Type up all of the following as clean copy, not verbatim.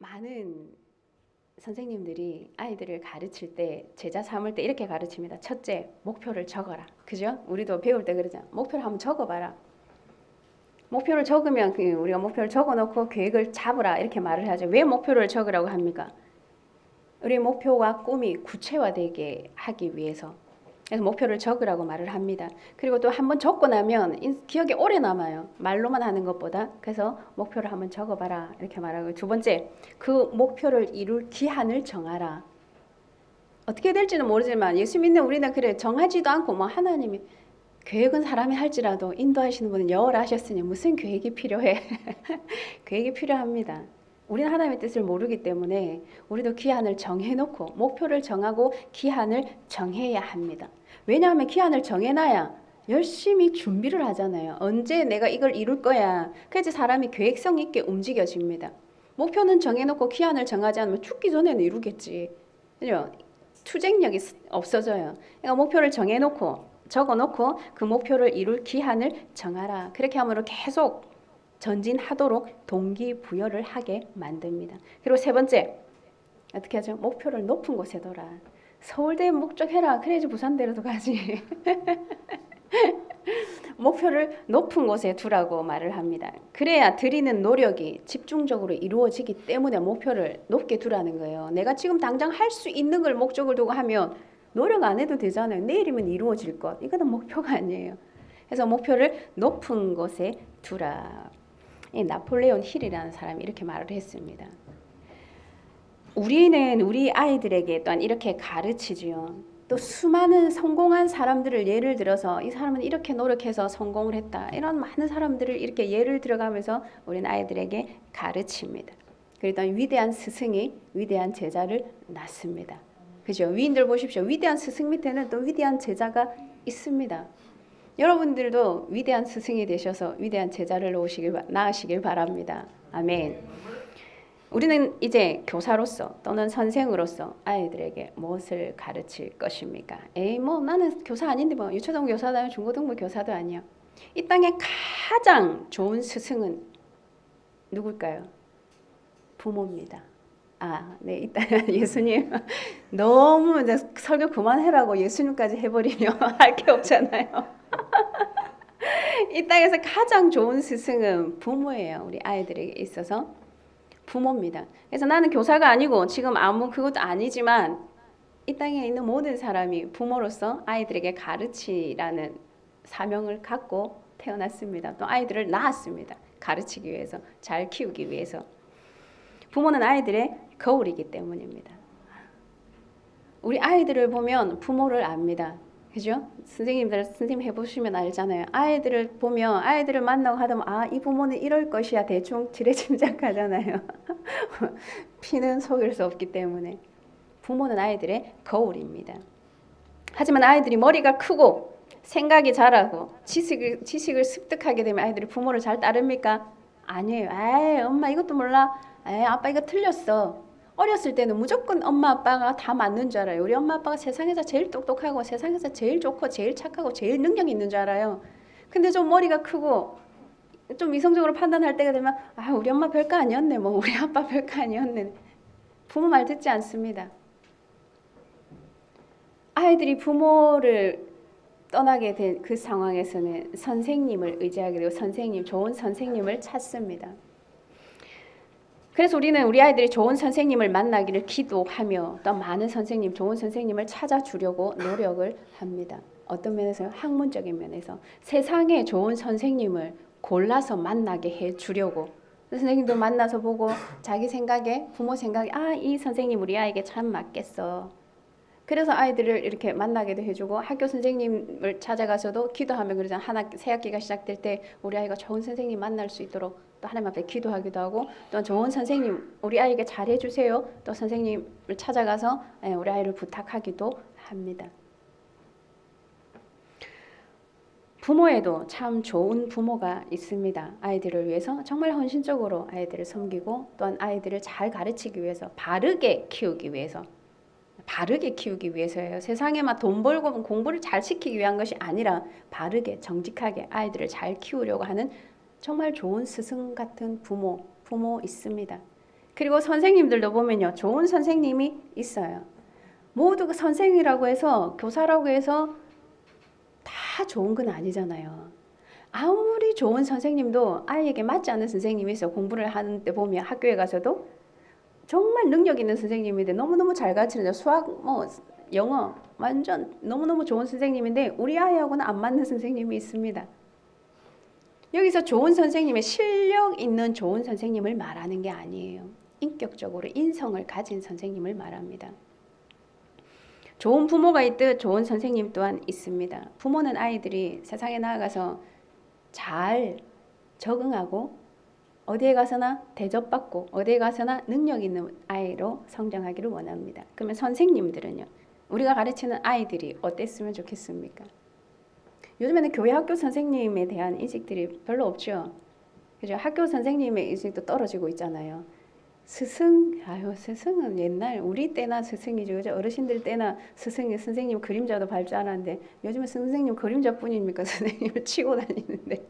많은 선생님들이 아이들을 가르칠 때, 제자 삼을 때 이렇게 가르칩니다. 첫째, 목표를 적어라. 그죠? 우리도 배울 때 그러잖아. 목표를 한번 적어봐라. 목표를 적으면 우리가 목표를 적어놓고 계획을 잡으라 이렇게 말을 하죠. 왜 목표를 적으라고 합니까? 우리 목표와 꿈이 구체화되게 하기 위해서. 그래서 목표를 적으라고 말을 합니다. 그리고 또 한번 적고 나면 기억에 오래 남아요. 말로만 하는 것보다. 그래서 목표를 한번 적어봐라 이렇게 말하고, 두 번째, 그 목표를 이룰 기한을 정하라. 어떻게 될지는 모르지만 예수 믿는 우리는 그래 정하지도 않고 뭐 하나님이 계획은 사람이 할지라도 인도하시는 분은 여호라 하셨으니 무슨 계획이 필요해. 계획이 필요합니다. 우리는 하나님의 뜻을 모르기 때문에 우리도 기한을 정해놓고 목표를 정하고 기한을 정해야 합니다. 왜냐하면 기한을 정해놔야 열심히 준비를 하잖아요. 언제 내가 이걸 이룰 거야. 그래서 사람이 계획성 있게 움직여집니다. 목표는 정해놓고 기한을 정하지 않으면 죽기 전에는 이루겠지. 그죠? 투쟁력이 없어져요. 그러니까 목표를 정해놓고 적어놓고 그 목표를 이룰 기한을 정하라. 그렇게 함으로 계속 전진하도록 동기부여를 하게 만듭니다. 그리고 세 번째, 어떻게 하죠? 목표를 높은 곳에 둬라. 서울대에 목적해라. 그래야지 부산대로도 가지. 목표를 높은 곳에 두라고 말을 합니다. 그래야 드리는 노력이 집중적으로 이루어지기 때문에 목표를 높게 두라는 거예요. 내가 지금 당장 할 수 있는 걸 목적을 두고 하면 노력 안 해도 되잖아요. 내일이면 이루어질 것. 이거는 목표가 아니에요. 그래서 목표를 높은 곳에 두라. 나폴레온 힐이라는 사람이 이렇게 말을 했습니다. 우리는 우리 아이들에게 또한 이렇게 가르치지요. 또 수많은 성공한 사람들을 예를 들어서 이 사람은 이렇게 노력해서 성공을 했다. 이런 많은 사람들을 이렇게 예를 들어가면서 우리는 아이들에게 가르칩니다. 그러다 위대한 스승이 위대한 제자를 낳습니다. 그죠? 위인들 보십시오. 위대한 스승 밑에는 또 위대한 제자가 있습니다. 여러분들도 위대한 스승이 되셔서 위대한 제자를 낳으시길 바랍니다. 아멘. 우리는 이제 교사로서 또는 선생으로서 아이들에게 무엇을 가르칠 것입니까? 나는 교사 아닌데 유초등 교사도 아니고 중고등부 교사도 아니야. 이 땅에 가장 좋은 스승은 누굴까요? 부모입니다. 네, 이따 예수님 너무 이제 설교 그만해라고 예수님까지 해버리면 할 게 없잖아요. 이 땅에서 가장 좋은 스승은 부모예요. 우리 아이들에게 있어서 부모입니다. 그래서 나는 교사가 아니고 지금 그것도 아니지만 이 땅에 있는 모든 사람이 부모로서 아이들에게 가르치라는 사명을 갖고 태어났습니다. 또 아이들을 낳았습니다. 가르치기 위해서, 잘 키우기 위해서. 부모는 아이들의 거울이기 때문입니다. 우리 아이들을 보면 부모를 압니다. 그죠? 선생님 해보시면 알잖아요. 아이들을 보면, 아이들을 만나고 하다면, 이 부모는 이럴 것이야. 대충 지레짐작하잖아요. 피는 속일 수 없기 때문에. 부모는 아이들의 거울입니다. 하지만 아이들이 머리가 크고, 생각이 자라고, 지식을 습득하게 되면 아이들이 부모를 잘 따릅니까? 아니에요. 엄마 이것도 몰라. 아빠 이거 틀렸어. 어렸을 때는 무조건 엄마 아빠가 다 맞는 줄 알아요. 우리 엄마 아빠가 세상에서 제일 똑똑하고 세상에서 제일 좋고 제일 착하고 제일 능력 있는 줄 알아요. 근데 좀 머리가 크고 좀 이성적으로 판단할 때가 되면 우리 엄마 별거 아니었네. 우리 아빠 별거 아니었네. 부모 말 듣지 않습니다. 아이들이 부모를 떠나게 된 그 상황에서는 선생님을 의지하게 되고 좋은 선생님을 찾습니다. 그래서 우리는 우리 아이들이 좋은 선생님을 만나기를 기도하며 또 많은 좋은 선생님을 찾아주려고 노력을 합니다. 어떤 면에서요? 학문적인 면에서 세상에 좋은 선생님을 골라서 만나게 해주려고 선생님도 만나서 보고 자기 생각에 부모 생각에 이 선생님 우리 아이에게 참 맞겠어. 그래서 아이들을 이렇게 만나게도 해주고 학교 선생님을 찾아가서도 기도하며 그러잖아요. 새 학기가 시작될 때 우리 아이가 좋은 선생님 만날 수 있도록 또 하나님 앞에 기도하기도 하고 또 좋은 선생님 우리 아이에게 잘해주세요. 또 선생님을 찾아가서 우리 아이를 부탁하기도 합니다. 부모에도 참 좋은 부모가 있습니다. 아이들을 위해서 정말 헌신적으로 아이들을 섬기고 또한 아이들을 잘 가르치기 위해서 바르게 키우기 위해서예요. 세상에만 돈 벌고 공부를 잘 시키기 위한 것이 아니라 바르게 정직하게 아이들을 잘 키우려고 하는 정말 좋은 스승 같은 부모 있습니다. 그리고 선생님들도 보면요, 좋은 선생님이 있어요. 모두 그 선생이라고 해서, 교사라고 해서 다 좋은 건 아니잖아요. 아무리 좋은 선생님도 아이에게 맞지 않는 선생님이 있어요. 공부를 하는데 보면 학교에 가서도 정말 능력 있는 선생님인데 너무너무 잘 가르치는 수학, 영어 완전 너무너무 좋은 선생님인데 우리 아이하고는 안 맞는 선생님이 있습니다. 여기서 좋은 선생님의 실력 있는 좋은 선생님을 말하는 게 아니에요. 인격적으로 인성을 가진 선생님을 말합니다. 좋은 부모가 있듯 좋은 선생님 또한 있습니다. 부모는 아이들이 세상에 나아가서 잘 적응하고 어디에 가서나 대접받고 어디에 가서나 능력 있는 아이로 성장하기를 원합니다. 그러면 선생님들은요, 우리가 가르치는 아이들이 어땠으면 좋겠습니까? 요즘에는 교회 학교 선생님에 대한 인식들이 별로 없죠. 그죠? 학교 선생님의 인식도 떨어지고 있잖아요. 스승은 옛날 우리 때나 스승이죠. 그죠? 어르신들 때나 스승이 선생님 그림자도 밟 줄 알았는데 요즘은 선생님 그림자뿐입니까? 선생님을 치고 다니는데.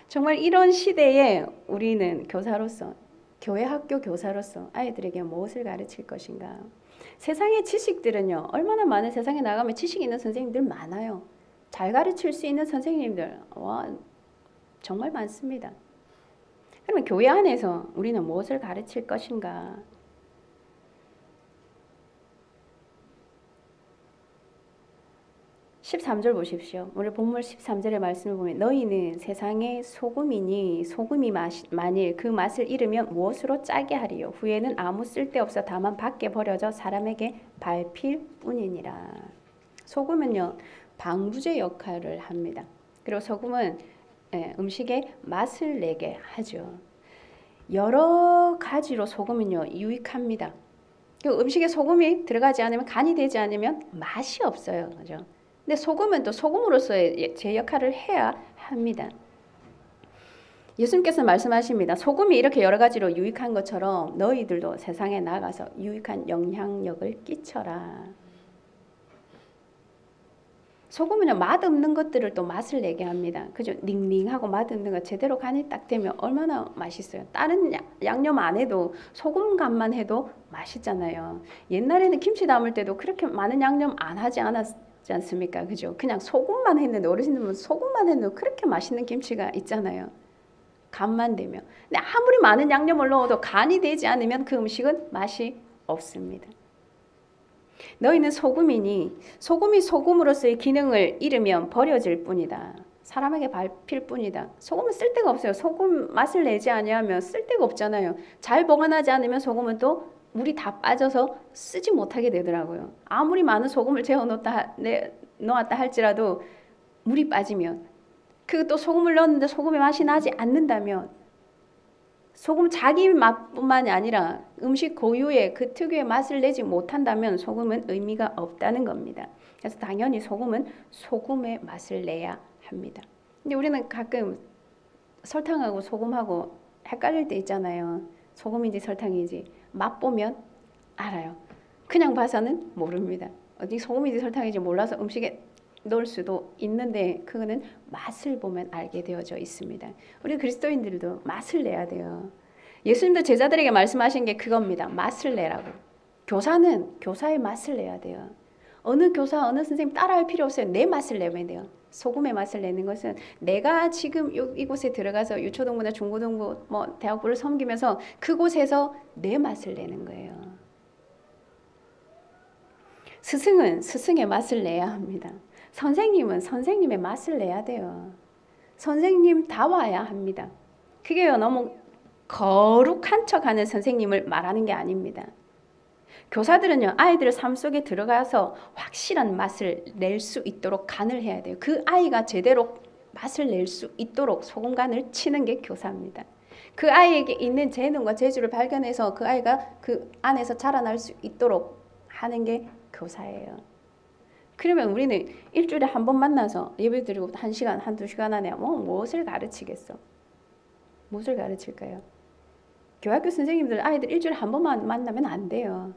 정말 이런 시대에 우리는 교사로서, 교회 학교 교사로서 아이들에게 무엇을 가르칠 것인가? 세상의 지식들은요, 얼마나 많은 세상에 나가면 지식 있는 선생님들 많아요. 잘 가르칠 수 있는 선생님들, 정말 많습니다. 그러면 교회 안에서 우리는 무엇을 가르칠 것인가? 13절 보십시오. 오늘 본문 13절의 말씀을 보면 너희는 세상의 소금이니 소금이 만일 그 맛을 잃으면 무엇으로 짜게 하리요? 후에는 아무 쓸데없어 다만 밖에 버려져 사람에게 밟힐 뿐이니라. 소금은요, 방부제 역할을 합니다. 그리고 소금은 음식에 맛을 내게 하죠. 여러 가지로 소금은요, 유익합니다. 음식에 소금이 들어가지 않으면, 간이 되지 않으면 맛이 없어요. 그죠? 근데 소금은 또 소금으로서의 제 역할을 해야 합니다. 예수님께서 말씀하십니다. 소금이 이렇게 여러 가지로 유익한 것처럼 너희들도 세상에 나가서 유익한 영향력을 끼쳐라. 소금은요, 맛없는 것들을 또 맛을 내게 합니다. 그죠? 닝닝하고 맛없는 거 제대로 간이 딱 되면 얼마나 맛있어요. 다른 양념 안 해도 소금 간만 해도 맛있잖아요. 옛날에는 김치 담을 때도 그렇게 많은 양념 안 하지 않습니까? 그죠? 그냥 소금만 했는데, 어르신들은 소금만 했는데 그렇게 맛있는 김치가 있잖아요. 간만 되면. 근데 아무리 많은 양념을 넣어도 간이 되지 않으면 그 음식은 맛이 없습니다. 너희는 소금이니 소금이 소금으로서의 기능을 잃으면 버려질 뿐이다. 사람에게 밟힐 뿐이다. 소금은 쓸데가 없어요. 소금 맛을 내지 아니하면 쓸데가 없잖아요. 잘 보관하지 않으면 소금은 또 물이 다 빠져서 쓰지 못하게 되더라고요. 아무리 많은 소금을 재워 놓았다 할지라도 물이 빠지면, 또 소금을 넣었는데 소금의 맛이 나지 않는다면, 소금 자기 맛뿐만이 아니라 음식 고유의 그 특유의 맛을 내지 못한다면 소금은 의미가 없다는 겁니다. 그래서 당연히 소금은 소금의 맛을 내야 합니다. 근데 우리는 가끔 설탕하고 소금하고 헷갈릴 때 있잖아요. 소금인지 설탕인지 맛보면 알아요. 그냥 봐서는 모릅니다. 어디 소금인지 설탕인지 몰라서 음식에 넣을 수도 있는데 그거는 맛을 보면 알게 되어져 있습니다. 우리 그리스도인들도 맛을 내야 돼요. 예수님도 제자들에게 말씀하신 게 그겁니다. 맛을 내라고. 교사는 교사의 맛을 내야 돼요. 어느 교사, 어느 선생님 따라할 필요 없어요. 내 맛을 내면 돼요. 소금의 맛을 내는 것은 내가 지금 이곳에 들어가서 유초동부나 중고동부, 대학부를 섬기면서 그곳에서 내 맛을 내는 거예요. 스승은 스승의 맛을 내야 합니다. 선생님은 선생님의 맛을 내야 돼요. 선생님다워야 합니다. 그게요, 너무 거룩한 척하는 선생님을 말하는 게 아닙니다. 교사들은요, 아이들의 삶 속에 들어가서 확실한 맛을 낼 수 있도록 간을 해야 돼요. 그 아이가 제대로 맛을 낼 수 있도록 소금간을 치는 게 교사입니다. 그 아이에게 있는 재능과 재주를 발견해서 그 아이가 그 안에서 자라날 수 있도록 하는 게 교사예요. 그러면 우리는 일주일에 한 번 만나서 예배 드리고 1시간, 한두 시간 안에 무엇을 가르치겠어? 무엇을 가르칠까요? 교학교 선생님들 아이들 일주일에 한 번만 만나면 안 돼요.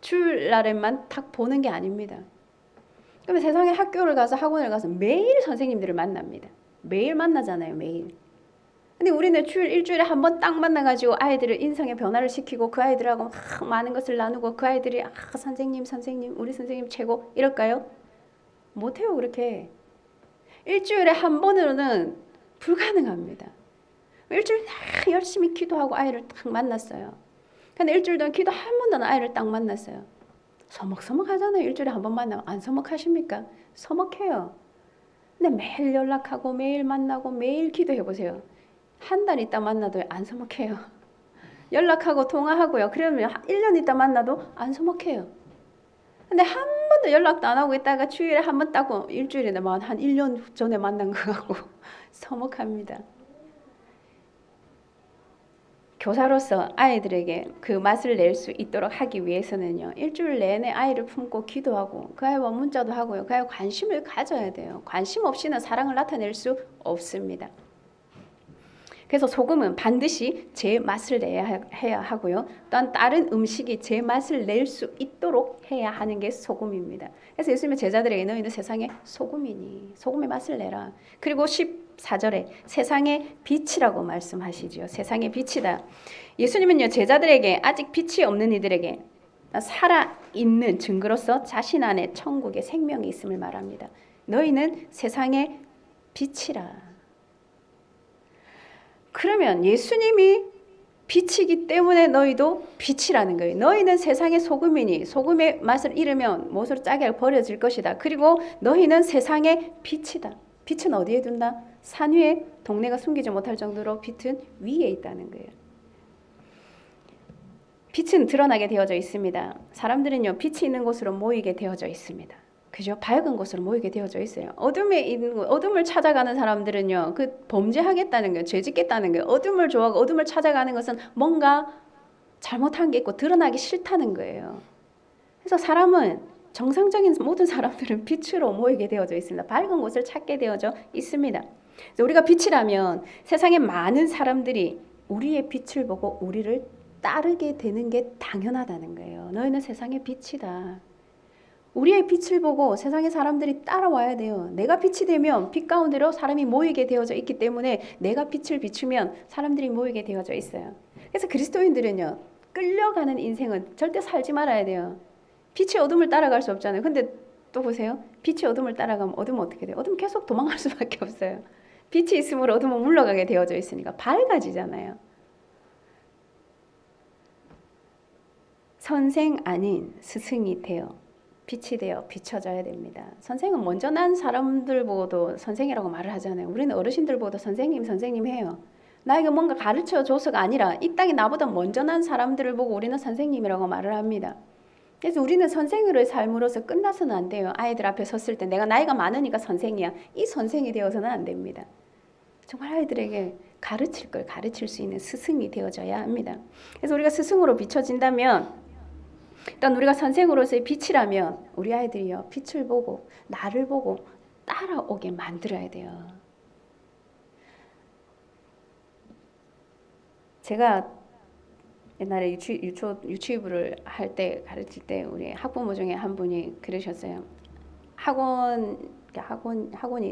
주일날에만 딱 보는 게 아닙니다. 그러면 세상에 학교를 가서 학원을 가서 매일 선생님들을 만납니다. 매일 만나잖아요. 매일. 근데 우리는 일주일에 한 번 딱 만나가지고 아이들을 인성의 변화를 시키고 그 아이들하고 막 많은 것을 나누고 그 아이들이 선생님 우리 선생님 최고 이럴까요? 못해요. 그렇게 일주일에 한 번으로는 불가능합니다. 일주일 딱 열심히 기도하고 아이를 딱 만났어요. 근데 일주일 동안 기도 한 번도 아이를 딱 만났어요. 서먹서먹 하잖아요. 일주일에 한 번 만나면 안 서먹하십니까? 서먹해요. 근데 매일 연락하고 매일 만나고 매일 기도해보세요. 한 달 있다 만나도 안 서먹해요. 연락하고 통화하고요. 그러면 1년 있다 만나도 안 서먹해요. 근데 한 번도 연락도 안 하고 있다가 주일에 한 번 따고 일주일에 한 1년 전에 만난 거 같고 서먹합니다. 교사로서 아이들에게 그 맛을 낼 수 있도록 하기 위해서는요. 일주일 내내 아이를 품고 기도하고 그 아이와 문자도 하고요. 그 아이와 관심을 가져야 돼요. 관심 없이는 사랑을 나타낼 수 없습니다. 그래서 소금은 반드시 제 맛을 해야 하고요. 또한 다른 음식이 제 맛을 낼 수 있도록 해야 하는 게 소금입니다. 그래서 예수님의 제자들에게 너희는 세상의 소금이니 소금의 맛을 내라. 그리고 14절에 세상의 빛이라고 말씀하시죠. 세상의 빛이다. 예수님은요 제자들에게 아직 빛이 없는 이들에게 살아있는 증거로서 자신 안에 천국의 생명이 있음을 말합니다. 너희는 세상의 빛이라. 그러면 예수님이 빛이기 때문에 너희도 빛이라는 거예요. 너희는 세상의 소금이니 소금의 맛을 잃으면 못으로 짜게 버려질 것이다. 그리고 너희는 세상의 빛이다. 빛은 어디에 둔다? 산 위에 동네가 숨기지 못할 정도로 빛은 위에 있다는 거예요. 빛은 드러나게 되어져 있습니다. 사람들은요 빛이 있는 곳으로 모이게 되어져 있습니다. 그죠? 밝은 곳으로 모이게 되어져 있어요. 어둠에 있는 어둠을 찾아가는 사람들은요, 그 범죄하겠다는 거예요, 죄짓겠다는 거예요. 어둠을 좋아하고 어둠을 찾아가는 것은 뭔가 잘못한 게 있고 드러나기 싫다는 거예요. 그래서 사람은 정상적인 모든 사람들은 빛으로 모이게 되어져 있습니다. 밝은 곳을 찾게 되어져 있습니다. 그래서 우리가 빛이라면 세상의 많은 사람들이 우리의 빛을 보고 우리를 따르게 되는 게 당연하다는 거예요. 너희는 세상의 빛이다. 우리의 빛을 보고 세상의 사람들이 따라와야 돼요. 내가 빛이 되면 빛 가운데로 사람이 모이게 되어져 있기 때문에 내가 빛을 비추면 사람들이 모이게 되어져 있어요. 그래서 그리스도인들은요. 끌려가는 인생은 절대 살지 말아야 돼요. 빛이 어둠을 따라갈 수 없잖아요. 근데 또 보세요. 빛이 어둠을 따라가면 어둠은 어떻게 돼요? 어둠은 계속 도망갈 수밖에 없어요. 빛이 있으므로 어둠은 물러가게 되어져 있으니까 밝아지잖아요. 선생 아닌 스승이 되어 빛이 되어 비춰져야 됩니다. 선생은 먼저 난 사람들 보고도 선생이라고 말을 하잖아요. 우리는 어르신들 보고도 선생님 해요. 나에게 뭔가 가르쳐줘서가 아니라 이 땅에 나보다 먼저 난 사람들을 보고 우리는 선생님이라고 말을 합니다. 그래서 우리는 선생으로의 삶으로서 끝나서는 안 돼요. 아이들 앞에 섰을 때 내가 나이가 많으니까 선생이야. 이 선생이 되어서는 안 됩니다. 정말 아이들에게 가르칠 걸 가르칠 수 있는 스승이 되어져야 합니다. 그래서 우리가 스승으로 비춰진다면 일단 우리가 선생으로서의 빛이라면 우리 아이들이요 빛을 보고 나를 보고 따라오게 만들어야 돼요. 제가 옛날에 유치부를 할 때 가르칠 때 우리 학부모 중에 한 분이 그러셨어요. 학원이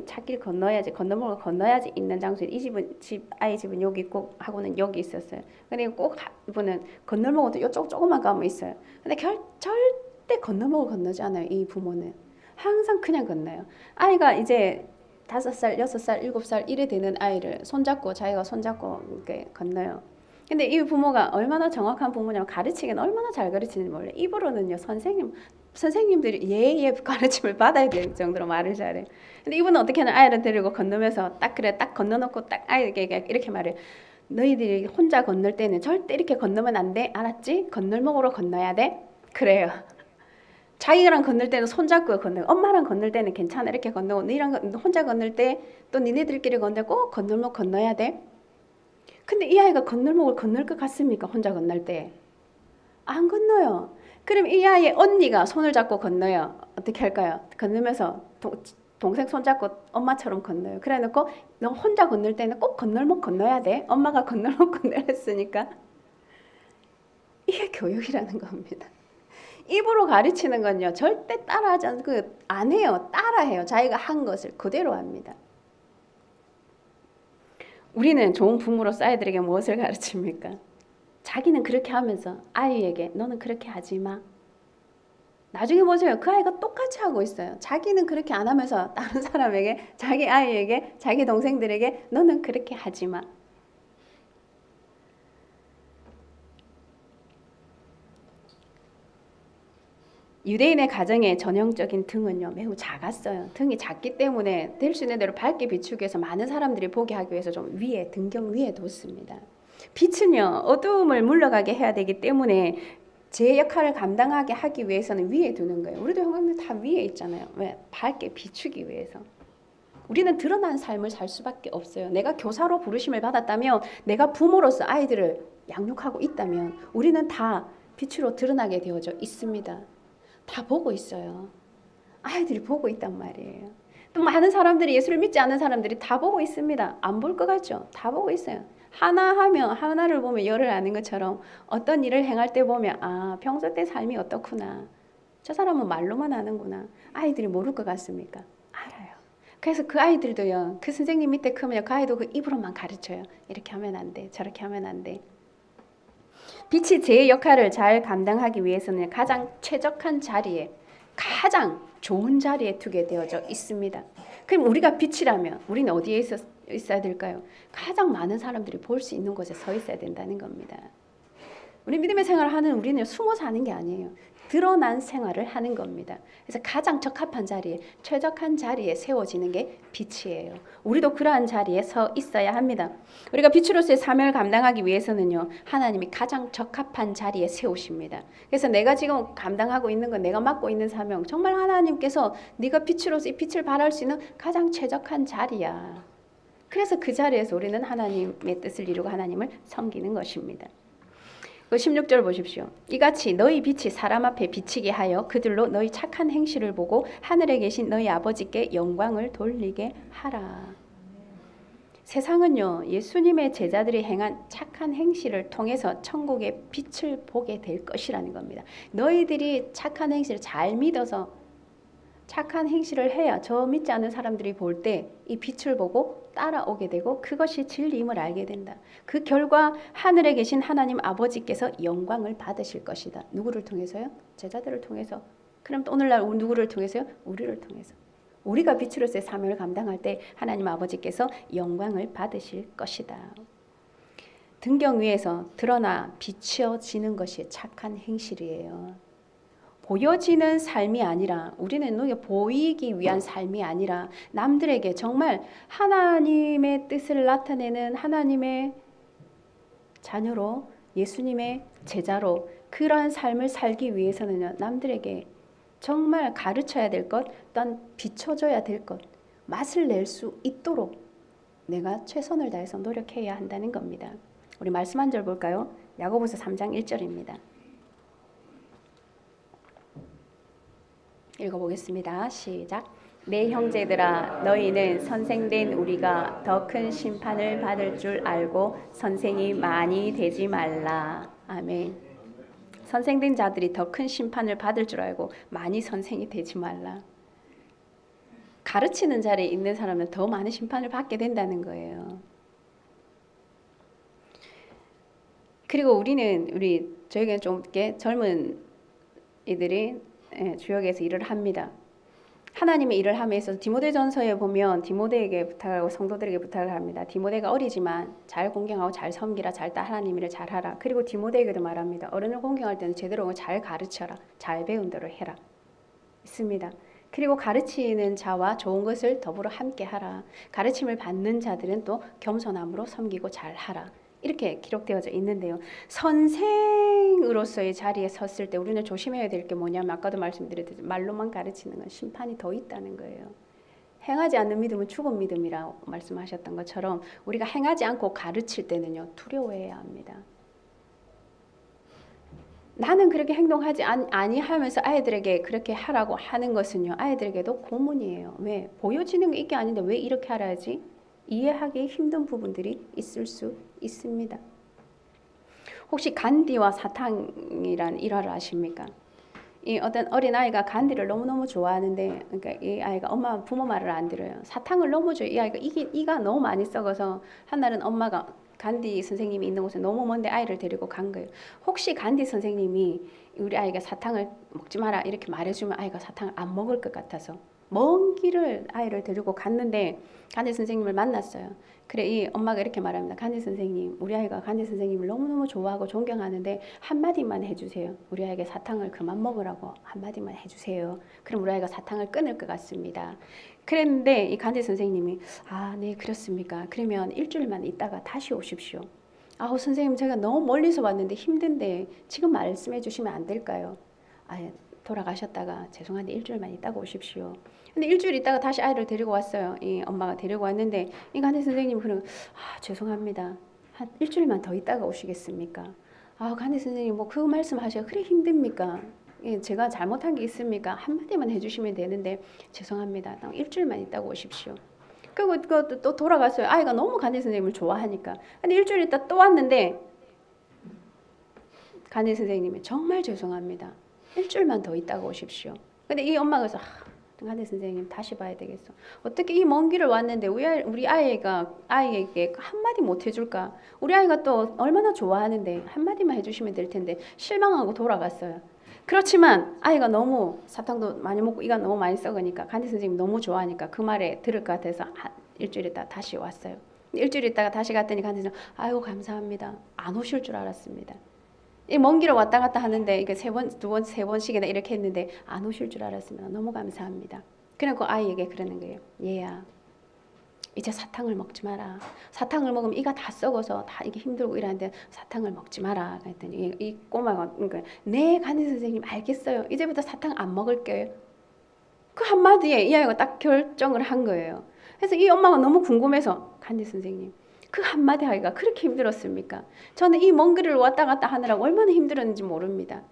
찾길 건너물 건너야지 있는 장소에 아이 집은 여기 있고 학원은 여기 있었어요. 근데 꼭 이분은 건널목도 이쪽 조금만 가면 있어요. 근데 절대 건널목을 건너지 않아요. 이 부모는 항상 그냥 건너요. 아이가 이제 5살, 6살, 7살 이래 되는 아이를 자기가 손잡고 이렇게 건너요. 근데 이 부모가 얼마나 정확한 부모냐면 가르치기는 얼마나 잘 가르치는지 몰라요. 입으로는요 선생님들이 예의 가르침을 받아야 될 정도로 말을 잘해요. 근데 이분은 어떻게 하나 아이를 데리고 건너면서 딱 건너놓고 딱 아이에게 이렇게 말해요. 너희들이 혼자 건널 때는 절대 이렇게 건너면 안 돼. 알았지? 건널목으로 건너야 돼. 그래요. 자기랑 건널 때는 손잡고 건너요. 엄마랑 건널 때는 괜찮아. 이렇게 건너고 너희랑 혼자 건널 때 또 니네들끼리 건널 꼭 건널목 건너야 돼. 근데 이 아이가 건널목을 건널 것 같습니까? 혼자 건널 때. 안 건너요. 그럼 이 아이의 언니가 손을 잡고 건너요. 어떻게 할까요? 건너면서 동생 손잡고 엄마처럼 건너요. 그래 놓고 너 혼자 건널 때는 꼭 건널목 건너야 돼. 엄마가 건널목 건너랬으니까. 이게 교육이라는 겁니다. 입으로 가르치는 건요. 절대 따라하지 않고 안 해요. 따라해요. 자기가 한 것을 그대로 합니다. 우리는 좋은 부모로서 아이들에게 무엇을 가르칩니까? 자기는 그렇게 하면서 아이에게 너는 그렇게 하지 마. 나중에 보세요. 그 아이가 똑같이 하고 있어요. 자기는 그렇게 안 하면서 다른 사람에게, 자기 아이에게, 자기 동생들에게 너는 그렇게 하지 마. 유대인의 가정의 전형적인 등은요, 매우 작았어요. 등이 작기 때문에 될 수 있는 대로 밝게 비추기 위해서 많은 사람들이 보게 하기 위해서 좀 위에, 등경 위에 뒀습니다. 빛은요, 어두움을 물러가게 해야 되기 때문에 제 역할을 감당하게 하기 위해서는 위에 두는 거예요. 우리도 형광등 다 위에 있잖아요. 왜? 밝게 비추기 위해서. 우리는 드러난 삶을 살 수밖에 없어요. 내가 교사로 부르심을 받았다면, 내가 부모로서 아이들을 양육하고 있다면 우리는 다 빛으로 드러나게 되어져 있습니다. 다 보고 있어요. 아이들이 보고 있단 말이에요. 또 많은 사람들이, 예수를 믿지 않는 사람들이 다 보고 있습니다. 안 볼 것 같죠? 다 보고 있어요. 하나를 보면 열을 아는 것처럼 어떤 일을 행할 때 보면 아, 평소 때 삶이 어떻구나. 저 사람은 말로만 아는구나. 아이들이 모를 것 같습니까? 알아요. 그래서 그 아이들도요, 그 선생님 밑에 크면 그 아이도 그 입으로만 가르쳐요. 이렇게 하면 안 돼. 저렇게 하면 안 돼. 빛이 제 역할을 잘 감당하기 위해서는 가장 최적한 자리에, 가장 좋은 자리에 두게 되어져 있습니다. 그럼 우리가 빛이라면 우리는 어디에 있어야 될까요? 가장 많은 사람들이 볼 수 있는 곳에 서 있어야 된다는 겁니다. 우리 믿음의 생활을 하는 우리는 숨어 사는 게 아니에요. 드러난 생활을 하는 겁니다. 그래서 가장 적합한 자리에, 최적한 자리에 세워지는 게 빛이에요. 우리도 그러한 자리에 서 있어야 합니다. 우리가 빛으로서의 사명을 감당하기 위해서는요, 하나님이 가장 적합한 자리에 세우십니다. 그래서 내가 지금 감당하고 있는 건, 내가 맡고 있는 사명, 정말 하나님께서 네가 빛으로서 이 빛을 발할 수 있는 가장 최적한 자리야. 그래서 그 자리에서 우리는 하나님의 뜻을 이루고 하나님을 섬기는 것입니다. 16절 보십시오. 이같이 너희 빛이 사람 앞에 비치게 하여 그들로 너희 착한 행실을 보고 하늘에 계신 너희 아버지께 영광을 돌리게 하라. 세상은요, 예수님의 제자들이 행한 착한 행실을 통해서 천국의 빛을 보게 될 것이라는 겁니다. 너희들이 착한 행실을 잘 믿어서 착한 행실을 해야 저 믿지 않는 사람들이 볼 때 이 빛을 보고 따라오게 되고 그것이 진리임을 알게 된다. 그 결과 하늘에 계신 하나님 아버지께서 영광을 받으실 것이다. 누구를 통해서요? 제자들을 통해서. 그럼 또 오늘날 누구를 통해서요? 우리를 통해서. 우리가 빛으로서의 사명을 감당할 때 하나님 아버지께서 영광을 받으실 것이다. 등경 위에서 드러나 비춰지는 것이 착한 행실이에요. 보여지는 삶이 아니라, 우리는 눈에 보이기 위한 삶이 아니라 남들에게 정말 하나님의 뜻을 나타내는 하나님의 자녀로, 예수님의 제자로 그러한 삶을 살기 위해서는 남들에게 정말 가르쳐야 될 것, 또한 비춰줘야 될 것, 맛을 낼 수 있도록 내가 최선을 다해서 노력해야 한다는 겁니다. 우리 말씀 한 절 볼까요? 야고보서 3장 1절입니다. 읽어보겠습니다. 시작. 내 형제들아, 너희는 선생된 우리가 더 큰 심판을 받을 줄 알고 선생이 많이 되지 말라. 아멘. 선생된 자들이 더 큰 심판을 받을 줄 알고 많이 선생이 되지 말라. 가르치는 자리에 있는 사람은 더 많은 심판을 받게 된다는 거예요. 그리고 저에게는 좀 이렇게 젊은 이들이 주역에서 일을 합니다. 하나님의 일을 함에 있어서 디모데전서에 보면 디모데에게 부탁하고 성도들에게 부탁을 합니다. 디모데가 어리지만 잘 공경하고 잘 섬기라, 잘 따라 하나님 일을 잘하라. 그리고 디모데에게도 말합니다. 어른을 공경할 때는 제대로 잘 가르쳐라, 잘 배운 대로 해라. 있습니다. 그리고 가르치는 자와 좋은 것을 더불어 함께 하라. 가르침을 받는 자들은 또 겸손함으로 섬기고 잘 하라. 이렇게 기록되어져 있는데요. 선생으로서의 자리에 섰을 때 우리는 조심해야 될 게 뭐냐면, 아까도 말씀드렸듯이 말로만 가르치는 건 심판이 더 있다는 거예요. 행하지 않는 믿음은 죽은 믿음이라고 말씀하셨던 것처럼 우리가 행하지 않고 가르칠 때는요, 두려워해야 합니다. 나는 그렇게 행동하지 아니하면서 아이들에게 그렇게 하라고 하는 것은요, 아이들에게도 고문이에요. 왜? 보여지는 게 이게 아닌데 왜 이렇게 하라지? 이해하기 힘든 부분들이 있을 수 있습니다. 혹시 간디와 사탕이란 일화를 아십니까? 이 어떤 어린아이가 간디를 너무너무 좋아하는데, 그러니까 이 아이가 엄마 부모 말을 안 들어요. 사탕을 너무 줘요. 이 아이가 이가 너무 많이 썩어서 한 날은 엄마가 간디 선생님이 있는 곳에 너무 먼데 아이를 데리고 간 거예요. 혹시 간디 선생님이 우리 아이가 사탕을 먹지 마라 이렇게 말해주면 아이가 사탕을 안 먹을 것 같아서 먼 길을 아이를 데리고 갔는데 간디 선생님을 만났어요. 그래 이 엄마가 이렇게 말합니다. 간디 선생님, 우리 아이가 간디 선생님을 너무너무 좋아하고 존경하는데 한마디만 해주세요. 우리 아이에게 사탕을 그만 먹으라고 한마디만 해주세요. 그럼 우리 아이가 사탕을 끊을 것 같습니다. 그랬는데 이 간디 선생님이 아, 네 그렇습니까? 그러면 일주일만 있다가 다시 오십시오. 아우 선생님 제가 너무 멀리서 왔는데 힘든데 지금 말씀해 주시면 안 될까요? 아, 돌아가셨다가 죄송한데 일주일만 있다가 오십시오. 근데 일주일 있다가 다시 아이를 데리고 왔어요. 이 엄마가 데리고 왔는데 이 간디 선생님이 그러면 아, 죄송합니다. 한 일주일만 더 있다가 오시겠습니까? 아, 간디 선생님 뭐 그 말씀하셔 그래 힘듭니까? 예, 제가 잘못한 게 있습니까? 한마디만 해주시면 되는데 죄송합니다. 일주일만 있다가 오십시오. 그리고 또 돌아갔어요. 아이가 너무 간디 선생님을 좋아하니까. 근데 일주일 있다 또 왔는데 간디 선생님이 정말 죄송합니다. 일주일만 더 있다가 오십시오. 근데 이 엄마가 그래서 간디 선생님 다시 봐야 되겠어. 어떻게 이 먼 길을 왔는데 우리 아이에게 한마디 못 해줄까? 우리 아이가 또 얼마나 좋아하는데 한마디만 해주시면 될 텐데 실망하고 돌아갔어요. 그렇지만 아이가 너무 사탕도 많이 먹고 이가 너무 많이 썩으니까 간디 선생님 너무 좋아하니까 그 말에 들을 것 같아서 일주일 있다가 다시 왔어요. 일주일 있다가 다시 갔더니 간디 선생님 아유 감사합니다. 안 오실 줄 알았습니다. 이 먼 길을 왔다 갔다 하는데 이게 세 번, 두 번, 세 번씩이나 이렇게 했는데 안 오실 줄 알았습니다. 너무 감사합니다. 그래서 아이에게 그러는 거예요. 얘야, 이제 사탕을 먹지 마라. 사탕을 먹으면 이가 다 썩어서 다 이게 힘들고 이러는데 사탕을 먹지 마라. 그랬더니 이 꼬마가 그러니까 네 간디 선생님 알겠어요. 이제부터 사탕 안 먹을게요. 그 한마디에 이 아이가 딱 결정을 한 거예요. 그래서 이 엄마가 너무 궁금해서 간디 선생님 그 한마디 하기가 그렇게 힘들었습니까? 저는 이 먼 길을 왔다 갔다 하느라고 얼마나 힘들었는지 모릅니다.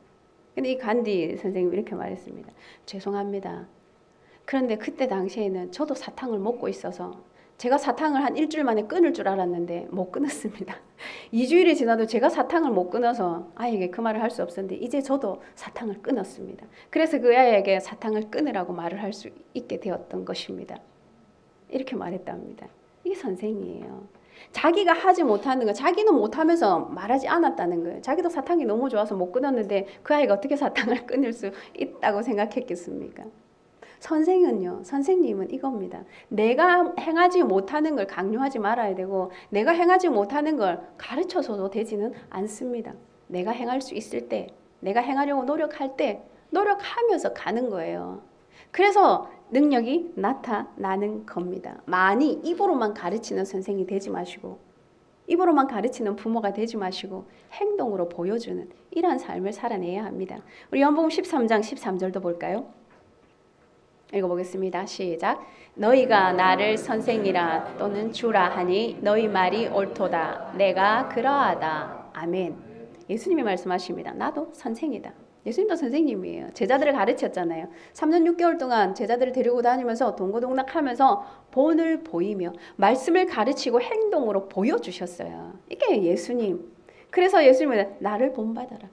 근데 이 간디 선생님이 이렇게 말했습니다. 죄송합니다. 그런데 그때 당시에는 저도 사탕을 먹고 있어서 제가 사탕을 한 일주일 만에 끊을 줄 알았는데 못 끊었습니다. 2주일이 지나도 제가 사탕을 못 끊어서 아이에게 그 말을 할 수 없었는데 이제 저도 사탕을 끊었습니다. 그래서 그 아이에게 사탕을 끊으라고 말을 할 수 있게 되었던 것입니다. 이렇게 말했답니다. 이게 선생이에요. 자기가 하지 못하는 거 자기는 못하면서 말하지 않았다는 거예요. 자기도 사탕이 너무 좋아서 못 끊었는데 그 아이가 어떻게 사탕을 끊을 수 있다고 생각했겠습니까? 선생은요, 선생님은 이겁니다. 내가 행하지 못하는 걸 강요하지 말아야 되고 내가 행하지 못하는 걸 가르쳐서도 되지는 않습니다. 내가 행할 수 있을 때, 내가 행하려고 노력할 때 노력하면서 가는 거예요. 그래서 능력이 나타나는 겁니다. 많이 입으로만 가르치는 선생이 되지 마시고 입으로만 가르치는 부모가 되지 마시고 행동으로 보여주는 이러한 삶을 살아내야 합니다. 우리 요한복음 13장 13절도 볼까요? 읽어보겠습니다. 시작. 너희가 나를 선생이라 또는 주라 하니 너희 말이 옳도다. 내가 그러하다. 아멘. 예수님이 말씀하십니다. 나도 선생이다. 예수님도 선생님이에요. 제자들을 가르쳤잖아요. 3년 6개월 동안 제자들을 데리고 다니면서 동고동락하면서 본을 보이며 말씀을 가르치고 행동으로 보여주셨어요. 이게 예수님. 그래서 예수님은 나를 본받아라.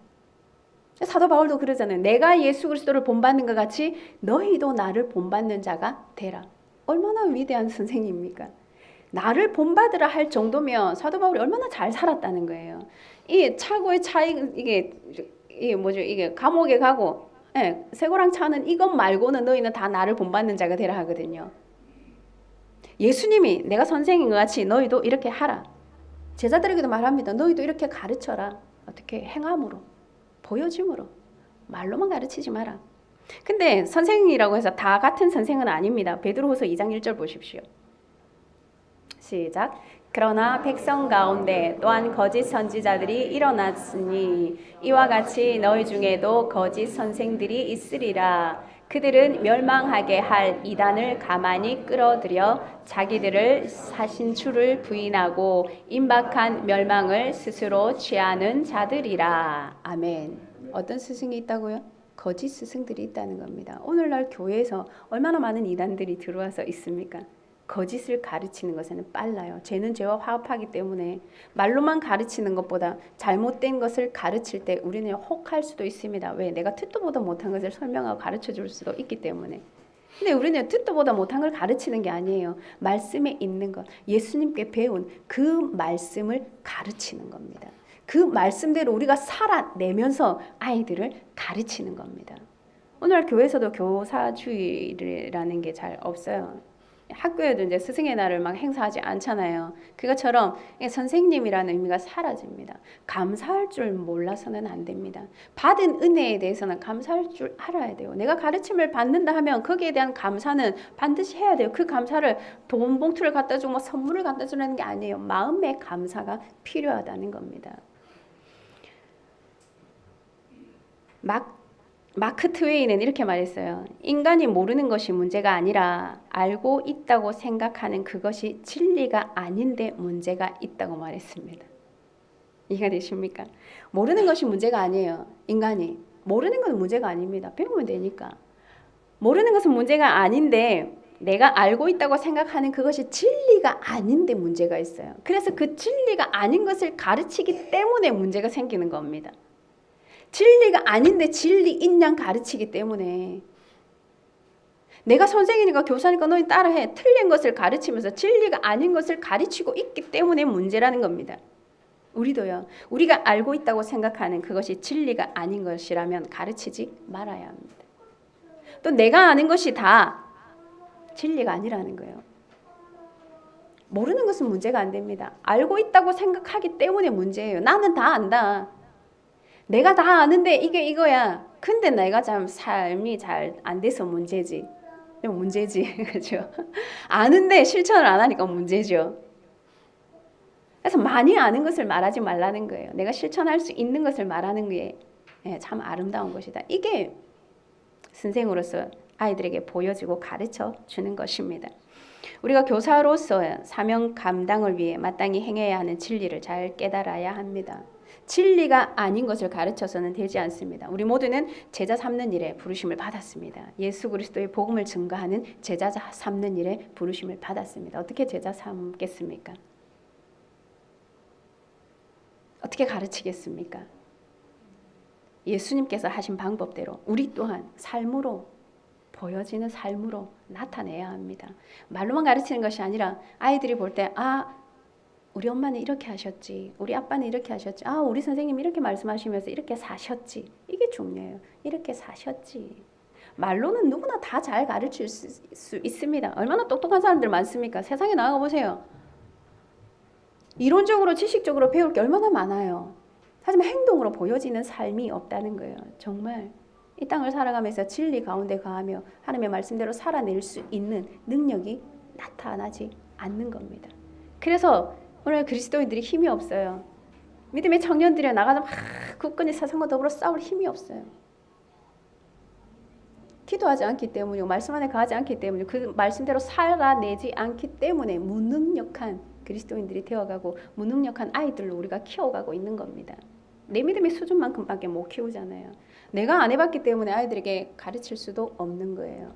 사도 바울도 그러잖아요. 내가 예수 그리스도를 본받는 것 같이 너희도 나를 본받는 자가 되라. 얼마나 위대한 선생님입니까? 나를 본받으라 할 정도면 사도 바울이 얼마나 잘 살았다는 거예요. 이 차고의 차이 이게 뭐죠? 이게 감옥에 가고 쇠고랑 차는 이것 말고는 너희는 다 나를 본받는 자가 되라 하거든요. 예수님이 내가 선생인 것 같이 너희도 이렇게 하라. 제자들에게도 말합니다. 너희도 이렇게 가르쳐라. 어떻게 행함으로. 보여줌으로 말로만 가르치지 마라. 근데 선생이라고 해서 다 같은 선생은 아닙니다. 베드로후서 2장 1절 보십시오. 시작. 그러나 백성 가운데 또한 거짓 선지자들이 일어났으니 이와 같이 너희 중에도 거짓 선생들이 있으리라. 그들은 멸망하게 할 이단을 가만히 끌어들여 자기들을 사신 주를 부인하고 임박한 멸망을 스스로 취하는 자들이라. 아멘. 어떤 스승이 있다고요? 거짓 스승들이 있다는 겁니다. 오늘날 교회에서 얼마나 많은 이단들이 들어와서 있습니까? 거짓을 가르치는 것에는 빨라요. 죄는 죄와 화합하기 때문에 말로만 가르치는 것보다 잘못된 것을 가르칠 때 우리는 혹할 수도 있습니다. 왜? 내가 듣도 보도 못한 것을 설명하고 가르쳐 줄 수도 있기 때문에. 근데 우리는 듣도 보도 못한 걸 가르치는 게 아니에요. 말씀에 있는 것, 예수님께 배운 그 말씀을 가르치는 겁니다. 그 말씀대로 우리가 살아내면서 아이들을 가르치는 겁니다. 오늘날 교회에서도 교사주의라는 게 잘 없어요. 학교에도 이제 스승의 날을 막 행사하지 않잖아요. 그것처럼 선생님이라는 의미가 사라집니다. 감사할 줄 몰라서는 안 됩니다. 받은 은혜에 대해서는 감사할 줄 알아야 돼요. 내가 가르침을 받는다 하면 거기에 대한 감사는 반드시 해야 돼요. 그 감사를 돈 봉투를 갖다 주고 뭐 선물을 갖다 주는 게 아니에요. 마음의 감사가 필요하다는 겁니다. 마크 트웨이는 이렇게 말했어요. 인간이 모르는 것이 문제가 아니라 알고 있다고 생각하는 그것이 진리가 아닌데 문제가 있다고 말했습니다. 이해가 되십니까? 모르는 것이 문제가 아니에요. 인간이. 모르는 건 문제가 아닙니다. 배우면 되니까. 모르는 것은 문제가 아닌데 내가 알고 있다고 생각하는 그것이 진리가 아닌데 문제가 있어요. 그래서 그 진리가 아닌 것을 가르치기 때문에 문제가 생기는 겁니다. 진리가 아닌데 진리인 양 가르치기 때문에 내가 선생이니까 교사니까 너희 따라해. 틀린 것을 가르치면서 진리가 아닌 것을 가르치고 있기 때문에 문제라는 겁니다. 우리도요. 우리가 알고 있다고 생각하는 그것이 진리가 아닌 것이라면 가르치지 말아야 합니다. 또 내가 아는 것이 다 진리가 아니라는 거예요. 모르는 것은 문제가 안 됩니다. 알고 있다고 생각하기 때문에 문제예요. 나는 다 안다. 내가 다 아는데 이게 이거야. 근데 내가 참 삶이 잘 안 돼서 문제지. 그렇죠? 아는데 실천을 안 하니까 문제죠. 그래서 많이 아는 것을 말하지 말라는 거예요. 내가 실천할 수 있는 것을 말하는 게 참 아름다운 것이다. 이게 선생으로서 아이들에게 보여주고 가르쳐 주는 것입니다. 우리가 교사로서 사명 감당을 위해 마땅히 행해야 하는 진리를 잘 깨달아야 합니다. 진리가 아닌 것을 가르쳐서는 되지 않습니다. 우리 모두는 제자 삼는 일에 부르심을 받았습니다. 예수 그리스도의 복음을 증거하는 제자 삼는 일에 부르심을 받았습니다. 어떻게 제자 삼겠습니까? 어떻게 가르치겠습니까? 예수님께서 하신 방법대로 우리 또한 삶으로 보여지는 삶으로 나타내야 합니다. 말로만 가르치는 것이 아니라 아이들이 볼 때 우리 엄마는 이렇게 하셨지. 우리 아빠는 이렇게 하셨지. 우리 선생님이 이렇게 말씀하시면서 이렇게 사셨지. 이게 중요해요. 이렇게 사셨지. 말로는 누구나 다 잘 가르칠 수 있습니다. 얼마나 똑똑한 사람들 많습니까? 세상에 나가 보세요. 이론적으로 지식적으로 배울 게 얼마나 많아요. 하지만 행동으로 보여지는 삶이 없다는 거예요. 정말 이 땅을 살아가면서 진리 가운데 가하며 하나님의 말씀대로 살아낼 수 있는 능력이 나타나지 않는 겁니다. 그래서 오늘 그리스도인들이 힘이 없어요. 믿음의 청년들이 나가서 막 굳건히 세상과 더불어 싸울 힘이 없어요. 기도하지 않기 때문이고 말씀 안에 가지 않기 때문에 그 말씀대로 살아내지 않기 때문에 무능력한 그리스도인들이 되어가고 무능력한 아이들로 우리가 키워가고 있는 겁니다. 내 믿음의 수준만큼밖에 못 키우잖아요. 내가 안 해봤기 때문에 아이들에게 가르칠 수도 없는 거예요.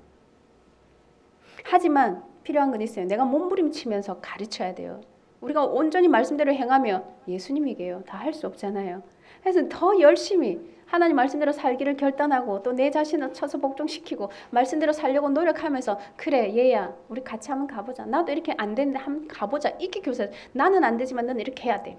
하지만 필요한 건 있어요. 내가 몸부림치면서 가르쳐야 돼요. 우리가 온전히 말씀대로 행하며 예수님이게요. 다 할 수 없잖아요. 그래서 더 열심히 하나님 말씀대로 살기를 결단하고 또 내 자신을 쳐서 복종시키고 말씀대로 살려고 노력하면서 그래 얘야 우리 같이 한번 가보자. 나도 이렇게 안 되는데 한번 가보자. 이게 교사. 나는 안 되지만 너는 이렇게 해야 돼.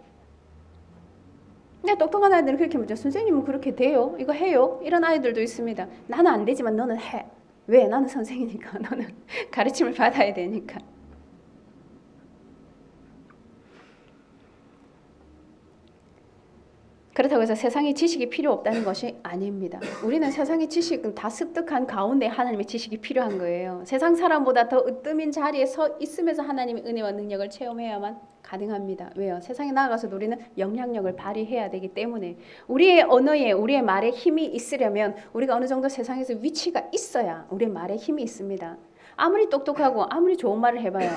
근데 똑똑한 아이들은 그렇게 묻죠. 선생님은 그렇게 돼요? 이거 해요? 이런 아이들도 있습니다. 나는 안 되지만 너는 해. 왜? 나는 선생이니까. 너는 가르침을 받아야 되니까. 그렇다고 해서 세상의 지식이 필요 없다는 것이 아닙니다. 우리는 세상의 지식은 다 습득한 가운데 하나님의 지식이 필요한 거예요. 세상 사람보다 더 으뜸인 자리에 서 있으면서 하나님의 은혜와 능력을 체험해야만 가능합니다. 왜요? 세상에 나아가서도 우리는 영향력을 발휘해야 되기 때문에 우리의 언어에 우리의 말에 힘이 있으려면 우리가 어느 정도 세상에서 위치가 있어야 우리의 말에 힘이 있습니다. 아무리 똑똑하고 아무리 좋은 말을 해봐요.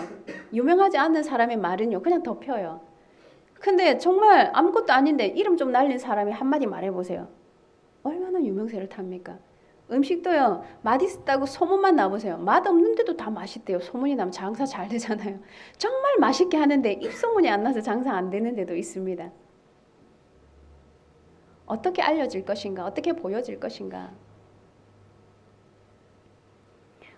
유명하지 않는 사람의 말은요 그냥 덮여요. 근데 정말 아무것도 아닌데 이름 좀 날린 사람이 한마디 말해보세요. 얼마나 유명세를 탑니까? 음식도요, 맛있다고 소문만 나보세요. 맛 없는데도 다 맛있대요. 소문이 나면 장사 잘 되잖아요. 정말 맛있게 하는데 입소문이 안 나서 장사 안 되는 데도 있습니다. 어떻게 알려질 것인가? 어떻게 보여질 것인가?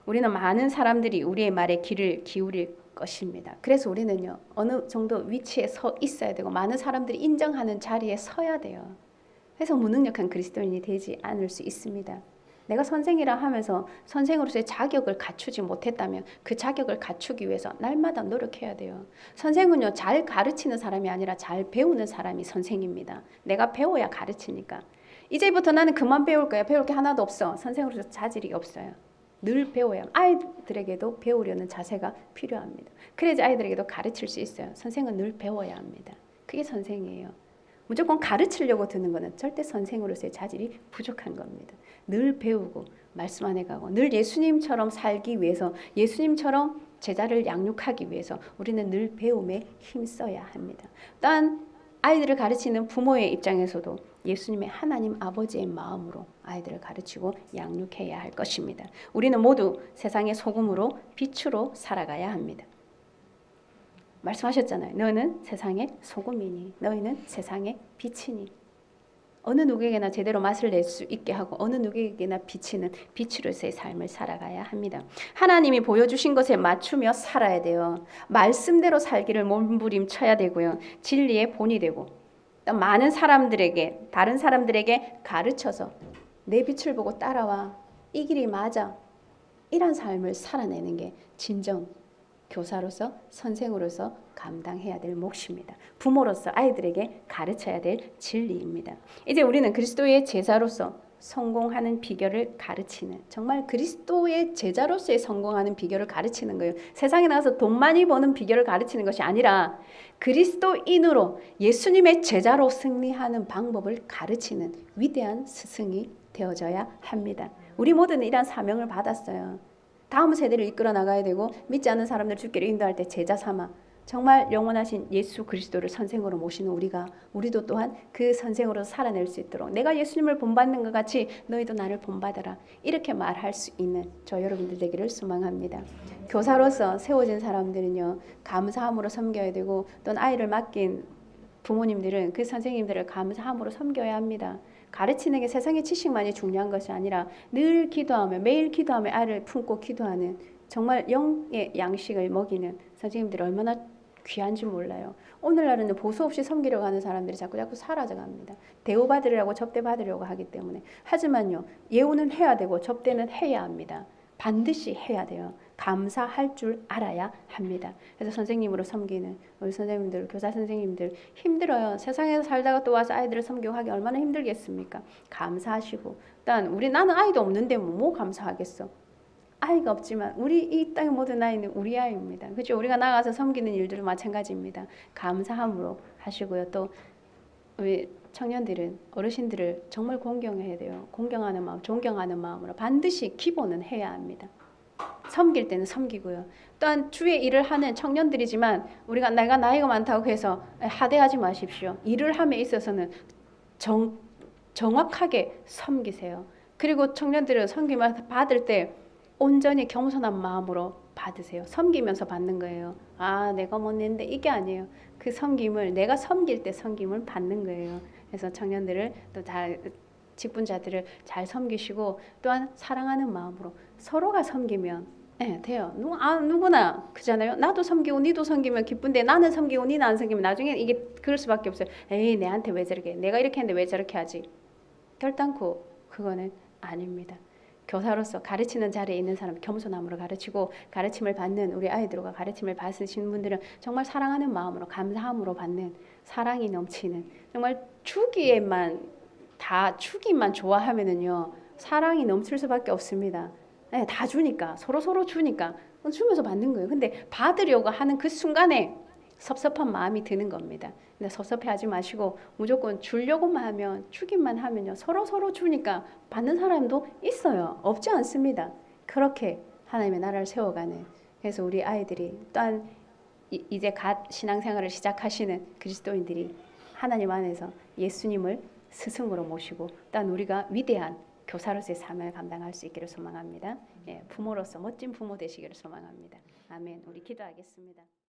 우리는 많은 사람들이 우리의 말에 귀를 기울일 것입니다. 그래서 우리는요, 어느 정도 위치에 서 있어야 되고 많은 사람들이 인정하는 자리에 서야 돼요. 그래서 무능력한 그리스도인이 되지 않을 수 있습니다. 내가 선생이라 하면서 선생으로서의 자격을 갖추지 못했다면 그 자격을 갖추기 위해서 날마다 노력해야 돼요. 선생은요, 잘 가르치는 사람이 아니라 잘 배우는 사람이 선생입니다. 내가 배워야 가르치니까. 이제부터 나는 그만 배울 거야. 배울 게 하나도 없어. 선생으로서 자질이 없어요. 늘 배워야, 아이들에게도 배우려는 자세가 필요합니다. 그래야지 아이들에게도 가르칠 수 있어요. 선생은 늘 배워야 합니다. 그게 선생이에요. 무조건 가르치려고 드는 것은 절대 선생으로서의 자질이 부족한 겁니다. 늘 배우고 말씀 안에 가고 늘 예수님처럼 살기 위해서, 예수님처럼 제자를 양육하기 위해서 우리는 늘 배움에 힘써야 합니다. 또한 아이들을 가르치는 부모의 입장에서도 예수님의 하나님 아버지의 마음으로 아이들을 가르치고 양육해야 할 것입니다. 우리는 모두 세상의 소금으로 빛으로 살아가야 합니다. 말씀하셨잖아요. 너는 세상의 소금이니 너희는 세상의 빛이니. 어느 누구에게나 제대로 맛을 낼 수 있게 하고 어느 누구에게나 비치는 빛으로서의 삶을 살아가야 합니다. 하나님이 보여주신 것에 맞추며 살아야 돼요. 말씀대로 살기를 몸부림쳐야 되고요. 진리의 본이 되고 또 많은 사람들에게, 다른 사람들에게 가르쳐서 내 빛을 보고 따라와. 이 길이 맞아. 이런 삶을 살아내는 게 진정 교사로서, 선생으로서 감당해야 될 몫입니다. 부모로서 아이들에게 가르쳐야 될 진리입니다. 이제 우리는 그리스도의 제자로서 성공하는 비결을 가르치는, 정말 그리스도의 제자로서의 성공하는 비결을 가르치는 거예요. 세상에 나가서 돈 많이 버는 비결을 가르치는 것이 아니라 그리스도인으로 예수님의 제자로 승리하는 방법을 가르치는 위대한 스승이 되어져야 합니다. 우리 모두는 이러한 사명을 받았어요. 다음 세대를 이끌어 나가야 되고 믿지 않는 사람들 주께로 인도할 때 제자 삼아 정말 영원하신 예수 그리스도를 선생으로 모시는 우리도 또한 그 선생으로 살아낼 수 있도록, 내가 예수님을 본받는 것 같이 너희도 나를 본받아라, 이렇게 말할 수 있는 저 여러분들 되기를 소망합니다. 교사로서 세워진 사람들은요, 감사함으로 섬겨야 되고, 또는 아이를 맡긴 부모님들은 그 선생님들을 감사함으로 섬겨야 합니다. 가르치는 게 세상의 지식만이 중요한 것이 아니라 늘 기도하며, 매일 기도하며 아이를 품고 기도하는, 정말 영의 양식을 먹이는 선생님들이 얼마나 귀한지 몰라요. 오늘날은 보수 없이 섬기려고 하는 사람들이 자꾸 사라져갑니다. 대우받으려고 접대받으려고 하기 때문에. 하지만요, 예우는 해야 되고 접대는 해야 합니다. 반드시 해야 돼요. 감사할 줄 알아야 합니다. 그래서 선생님으로 섬기는 우리 선생님들, 교사 선생님들 힘들어요. 세상에서 살다가 또 와서 아이들을 섬기고 하기 얼마나 힘들겠습니까? 감사하시고, 일단 나는 아이도 없는데 뭐 감사하겠어. 아이가 없지만 우리 이 땅의 모든 아이는 우리 아이입니다. 그렇죠? 우리가 나가서 섬기는 일들은 마찬가지입니다. 감사함으로 하시고요. 또 우리 청년들은 어르신들을 정말 공경해야 돼요. 공경하는 마음, 존경하는 마음으로 반드시 기본은 해야 합니다. 섬길 때는 섬기고요. 또한 주의 일을 하는 청년들이지만 우리가 내가 나이가 많다고 해서 하대하지 마십시오. 일을 함에 있어서는 정확하게 섬기세요. 그리고 청년들은 섬김을 받을 때 온전히 겸손한 마음으로 받으세요. 섬기면서 받는 거예요. 아, 내가 못 냈는데 이게 아니에요. 그 섬김을, 내가 섬길 때 섬김을 받는 거예요. 그래서 청년들을 또 잘, 직분자들을 잘 섬기시고, 또한 사랑하는 마음으로 서로가 섬기면 돼요. 누구나 그잖아요. 나도 섬기고 니도 섬기면 기쁜데 나는 섬기고 니는 안 섬기면 나중에 이게 그럴 수밖에 없어요. 에이, 내한테 왜 저렇게, 내가 이렇게 했는데 왜 저렇게 하지? 결단코 그거는 아닙니다. 교사로서 가르치는 자리에 있는 사람 겸손함으로 가르치고, 가르침을 받는 우리 아이들과 가르침을 받으시는 분들은 정말 사랑하는 마음으로, 감사함으로 받는, 사랑이 넘치는, 정말 주기만 좋아하면은요 사랑이 넘칠 수밖에 없습니다. 네, 다 주니까, 서로 주니까 주면서 받는 거예요. 근데 받으려고 하는 그 순간에 섭섭한 마음이 드는 겁니다. 근데 섭섭해하지 마시고 무조건 주려고만 하면, 주기만 하면요 서로 주니까 받는 사람도 있어요. 없지 않습니다. 그렇게 하나님의 나라를 세워가는, 그래서 우리 아이들이, 또한 이제 갓 신앙생활을 시작하시는 그리스도인들이 하나님 안에서 예수님을 스승으로 모시고, 또한 우리가 위대한 교사로서의 삶을 감당할 수 있기를 소망합니다. 예, 부모로서 멋진 부모 되시기를 소망합니다. 아멘. 우리 기도하겠습니다.